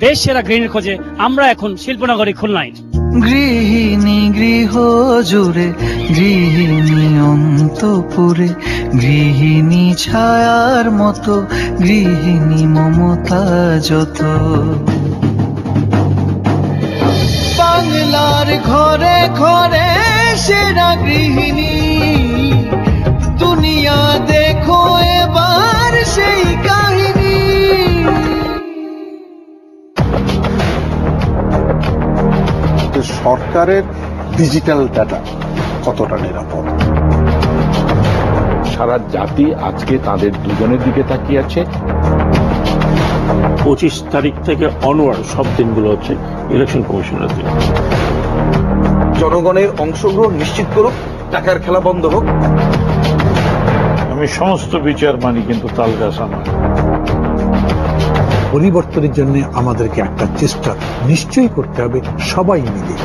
দেশ সেরা গৃহিণীর খোঁজে আমরা এখন শিল্পনগরী খুলনায়। গৃহিণী গৃহ জুড়ে, গৃহিণী অন্তপুরে, গৃহিণী ছায়ার মতো, গৃহিণী মমতা যত। বাংলার ঘরে ঘরে সেরা গৃহিণী, দুনিয়া দেখো এবার সেই কাহিনী। সরকারের ডিজিটাল ডাটা কতটা নিরাপদ? সারা জাতি আজকে তাদের দুজনের দিকে তাকিয়ে আছে। 25 তারিখ থেকে অনওয়ার্ড সব দিনগুলো হচ্ছে ইলেকশন কমিশনের দিন। জনগণের অংশগ্রহণ নিশ্চিত করুক, টাকার খেলা বন্ধ হোক। আমি সমস্ত বিচার মানি, কিন্তু তালগাছ আমার। পরিবর্তনের জন্য আমাদেরকে একটা চেষ্টা নিশ্চয়ই করতে হবে, সবাই মিলে।